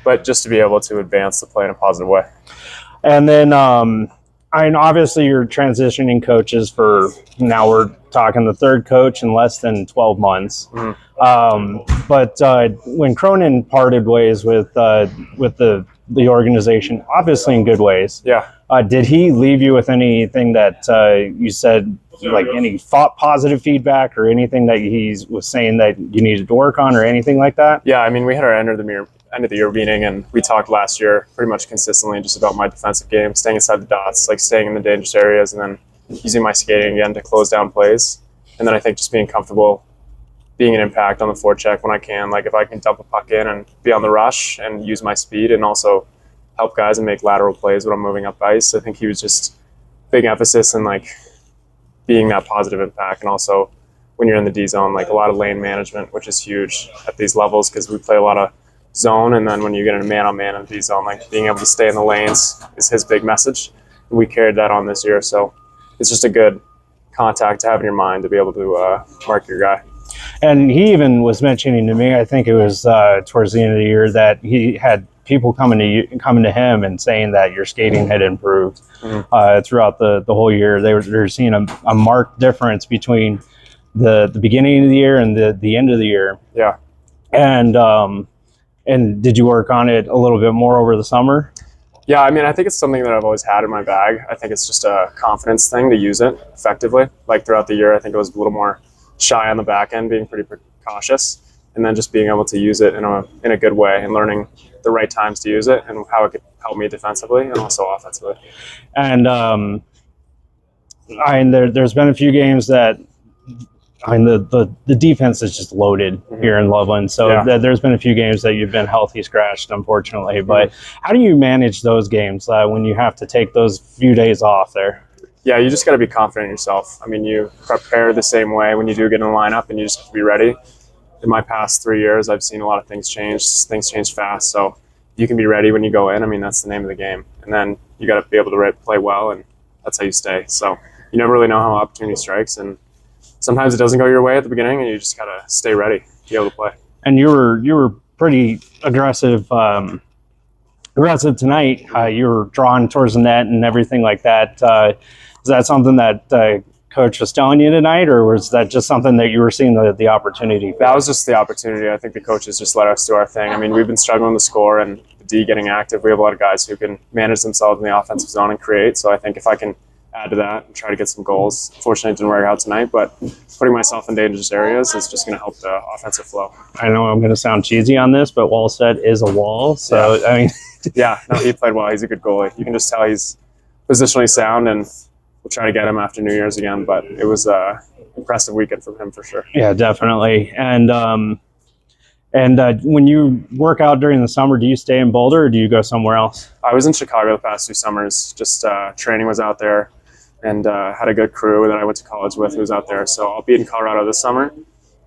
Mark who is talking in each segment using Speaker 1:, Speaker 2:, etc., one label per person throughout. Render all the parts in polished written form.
Speaker 1: but just to be able to advance the play in a positive way.
Speaker 2: And then, I mean, obviously you're transitioning coaches for, now we're talking the third coach in less than 12 months. But when Cronin parted ways with the organization, obviously in good ways.
Speaker 1: Yeah.
Speaker 2: Did he leave you with anything that you said, like any positive feedback or anything that he was saying that you needed to work on or anything like that?
Speaker 1: Yeah, I mean, we had our end of the year meeting, and we talked last year pretty much consistently just about my defensive game, staying inside the dots, like staying in the dangerous areas, and then using my skating again to close down plays. And then I think just being comfortable being an impact on the forecheck when I can. Like if I can dump a puck in and be on the rush and use my speed and also help guys and make lateral plays when I'm moving up ice. I think he was just big emphasis in like being that positive impact. And also when you're in the D zone, like a lot of lane management, which is huge at these levels because we play a lot of zone. And then when you get in a man-on-man in the D zone, like being able to stay in the lanes is his big message. And we carried that on this year. So it's just a good contact to have in your mind to be able to mark your guy.
Speaker 2: And he even was mentioning to me, I think it was towards the end of the year, that he had people coming to him and saying that your skating had improved throughout the whole year. They're seeing a marked difference between the beginning of the year and the end of the year.
Speaker 1: Yeah.
Speaker 2: And did you work on it a little bit more over the summer?
Speaker 1: Yeah, I mean, I think it's something that I've always had in my bag. I think it's just a confidence thing to use it effectively. Like throughout the year, I think it was a little more shy on the back end, being pretty cautious, and then just being able to use it in a good way and learning the right times to use it and how it could help me defensively and also offensively.
Speaker 2: And there's been a few games that the defense is just loaded here in Loveland. So there's been a few games that you've been healthy scratched, unfortunately. But how do you manage those games when you have to take those few days off there?
Speaker 1: Yeah, you just got to be confident in yourself. I mean, you prepare the same way when you do get in the lineup, and you just have to be ready. In my past 3 years, I've seen a lot of things change. Things change fast, so you can be ready when you go in. I mean, that's the name of the game. And then you got to be able to play well, and that's how you stay. So you never really know how opportunity strikes, and sometimes it doesn't go your way at the beginning, and you just got to stay ready to be able to play.
Speaker 2: And you were pretty aggressive tonight. You were drawn towards the net and everything like that. Is that something that Coach was telling you tonight, or was that just something that you were seeing the opportunity for?
Speaker 1: That was just the opportunity. I think the coaches just let us do our thing. I mean, we've been struggling to score, and the D getting active. We have a lot of guys who can manage themselves in the offensive zone and create. So I think if I can add to that and try to get some goals. Fortunately, it didn't work out tonight, but putting myself in dangerous areas is just going to help the offensive flow.
Speaker 2: I know I'm going to sound cheesy on this, but Wallstead is a wall. So, yeah. I mean...
Speaker 1: yeah, no, he played well. He's a good goalie. You can just tell he's positionally sound, and we'll try to get him after New Year's again, but it was an impressive weekend from him for sure.
Speaker 2: Yeah, definitely. And when you work out during the summer, do you stay in Boulder or do you go somewhere else?
Speaker 1: I was in Chicago the past 2 summers. Just training was out there, and had a good crew that I went to college with who was out there. So I'll be in Colorado this summer,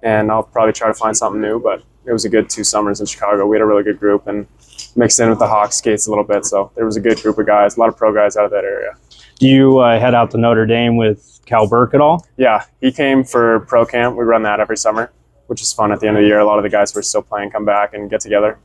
Speaker 1: and I'll probably try to find something new, but it was a good 2 summers in Chicago. We had a really good group and mixed in with the Hawks skates a little bit. So there was a good group of guys, a lot of pro guys out of that area.
Speaker 2: Do you head out to Notre Dame with Cal Burke at all?
Speaker 1: Yeah, he came for pro camp. We run that every summer, which is fun at the end of the year. A lot of the guys who are still playing come back and get together.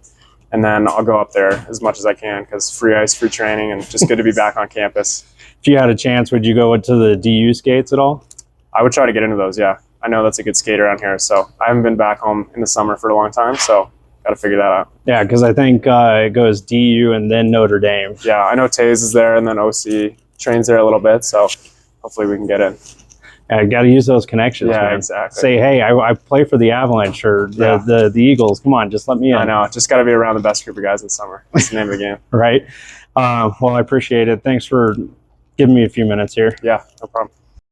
Speaker 1: And then I'll go up there as much as I can because free ice, free training, and just good to be back on campus.
Speaker 2: If you had a chance, would you go into the DU skates at all?
Speaker 1: I would try to get into those, yeah. I know that's a good skate around here, so I haven't been back home in the summer for a long time, so got to figure that out.
Speaker 2: Yeah, because I think it goes DU and then Notre Dame.
Speaker 1: Yeah, I know Taze is there, and then OC trains there a little bit, so hopefully we can get in.
Speaker 2: Yeah, got to use those connections.
Speaker 1: Yeah,
Speaker 2: man.
Speaker 1: Exactly.
Speaker 2: Say, hey, I play for the Avalanche or the Eagles. Come on, just let me in.
Speaker 1: I know. Just got to be around the best group of guys in the summer. That's the name of the game.
Speaker 2: Right. Well, I appreciate it. Thanks for giving me a few minutes here.
Speaker 1: Yeah, no problem.